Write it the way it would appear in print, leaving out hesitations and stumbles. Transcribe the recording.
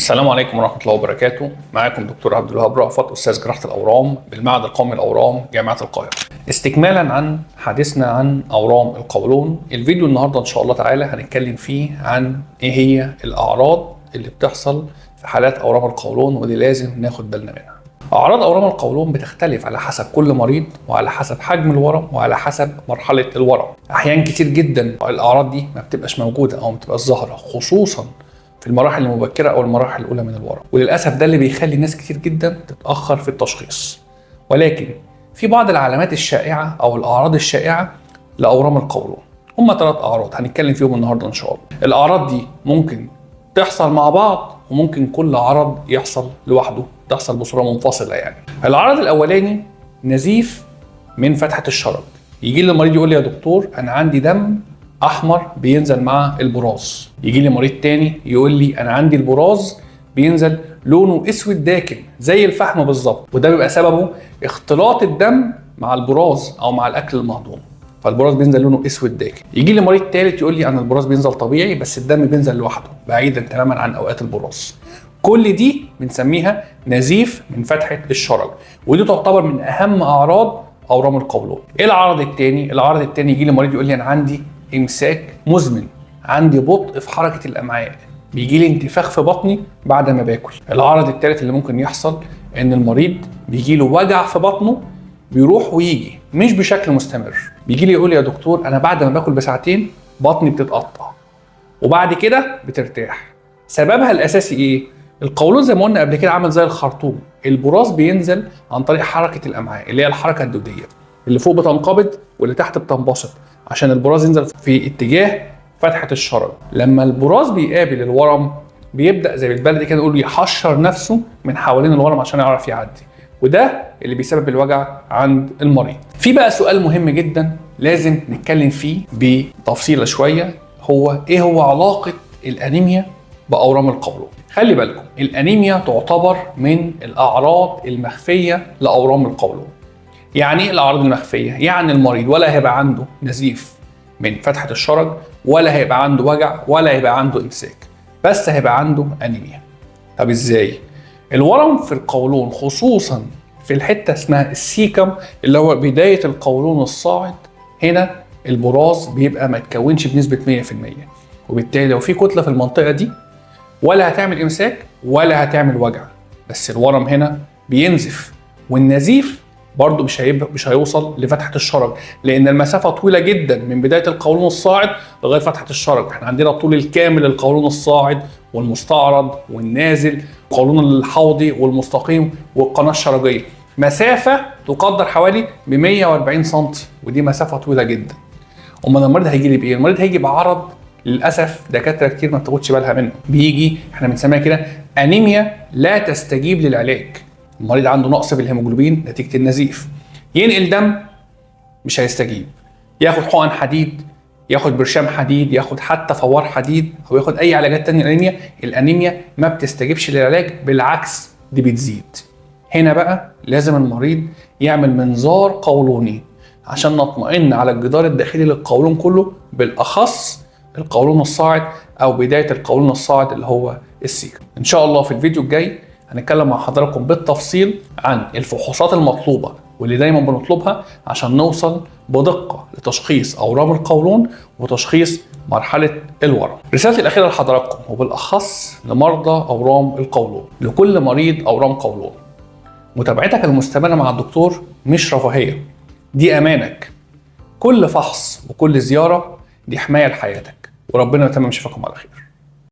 السلام عليكم ورحمة الله وبركاته. معاكم دكتور عبد الوهاب رأفت، أستاذ جراحة الأورام بالمعهد القومي للأورام جامعة القاهرة. استكمالا عن حديثنا عن أورام القولون، الفيديو النهاردة إن شاء الله تعالى هنتكلم فيه عن إيه هي الأعراض اللي بتحصل في حالات أورام القولون ودي لازم ناخد بالنا منها. أعراض أورام القولون بتختلف على حسب كل مريض وعلى حسب حجم الورم وعلى حسب مرحلة الورم. أحيان كتير جدا الأعراض دي ما بتبقاش موجودة أو ما بتبقاش ظاهرة، خصوصا في المراحل المبكرة أو المراحل الأولى من الورم، وللأسف ده اللي بيخلي ناس كتير جدا تتأخر في التشخيص. ولكن في بعض العلامات الشائعة أو الأعراض الشائعة لأورام القولون. هم 3 أعراض هنتكلم فيهم النهاردة إن شاء الله. الأعراض دي ممكن تحصل مع بعض وممكن كل عرض يحصل لوحده، تحصل بصورة منفصلة يعني. العرض الأولاني نزيف من فتحة الشرج. يجي لي المريض يقول لي يا دكتور أنا عندي دم احمر بينزل مع البراز. يجي لي مريض تاني يقول لي انا عندي البراز بينزل لونه اسود داكن زي الفحم بالظبط، وده بيبقى سببه اختلاط الدم مع البراز او مع الاكل المهضوم، فالبراز بينزل لونه اسود داكن. يجي لي مريض تالت يقول لي انا البراز بينزل طبيعي بس الدم بينزل لوحده بعيدا تماما عن اوقات البراز. كل دي بنسميها نزيف من فتحة الشرج، ودي تعتبر من اهم اعراض اورام القولون. ايه العرض التاني؟ العرض التاني يجي لي مريض يقول لي انا عندي امساك مزمن، عندي بطء في حركه الامعاء، بيجي لي انتفاخ في بطني بعد ما باكل. العرض الثالث اللي ممكن يحصل ان المريض بيجي له وجع في بطنه بيروح ويجي مش بشكل مستمر، بيجي لي يقول لي يا دكتور انا بعد ما باكل بساعتين بطني بتتقطع وبعد كده بترتاح. سببها الاساسي ايه؟ القولون زي ما قلنا قبل كده عامل زي الخرطوم، البراز بينزل عن طريق حركه الامعاء اللي هي الحركه الدوديه، اللي فوق بتنقبض واللي تحت بتنبسط عشان البراز ينزل في اتجاه فتحة الشرج. لما البراز بيقابل الورم بيبدأ زي بالبلدي كده نقول يحشر نفسه من حوالين الورم عشان يعرف يعدي، وده اللي بيسبب الوجع عند المريض. في بقى سؤال مهم جدا لازم نتكلم فيه بتفصيل شوية، هو ايه هو علاقة الأنيميا بأورام القولون؟ خلي بالكم الأنيميا تعتبر من الأعراض المخفية لأورام القولون. يعني ايه الاعراض المخفيه؟ يعني المريض ولا هيبقى عنده نزيف من فتحه الشرج ولا هيبقى عنده وجع ولا هيبقى عنده امساك، بس هيبقى عنده انيميا. طب ازاي؟ الورم في القولون خصوصا في الحته اسمها السيكم اللي هو بدايه القولون الصاعد، هنا البراز بيبقى ما تكونش بنسبه 100%، وبالتالي لو في كتله في المنطقه دي ولا هتعمل امساك ولا هتعمل وجع، بس الورم هنا بينزف، والنزيف برضه مش هيوصل لفتحة الشرج لأن المسافة طويلة جدا من بداية القولون الصاعد لغاية فتحة الشرج. احنا عندنا الطول الكامل للقولون الصاعد والمستعرض والنازل، القولون الحوضي والمستقيم والقناة الشرجية، مسافة تقدر حوالي ب 140 سم، ودي مسافة طويلة جدا. أمال المريض هيجي لي بإيه؟ المريض هيجي بعرض للأسف دكاترة كتير ما بتاخدش بالها منه، بيجي احنا بنسميها كده أنيميا لا تستجيب للعلاج. المريض عنده نقص في الهيموجلوبين نتيجة النزيف، ينقل دم مش هيستجيب، ياخد حقن حديد، ياخد برشام حديد، ياخد حتى فوار حديد او ياخد اي علاجات تانية للانيميا، الانيميا ما بتستجيبش للعلاج، بالعكس دي بتزيد. هنا بقى لازم المريض يعمل منظار قولوني عشان نطمئن على الجدار الداخلي للقولون كله، بالاخص القولون الصاعد او بداية القولون الصاعد اللي هو السيكم. ان شاء الله في الفيديو الجاي هنتكلم مع حضراتكم بالتفصيل عن الفحوصات المطلوبة واللي دايما بنطلبها عشان نوصل بدقة لتشخيص أورام القولون وتشخيص مرحلة الورم. رسالتي الأخيرة لحضراتكم وبالأخص لمرضى أورام القولون، لكل مريض أورام قولون، متابعتك المستمرة مع الدكتور مش رفاهية، دي أمانك. كل فحص وكل زيارة دي حماية لحياتك، وربنا يتمم شفاكم على خير.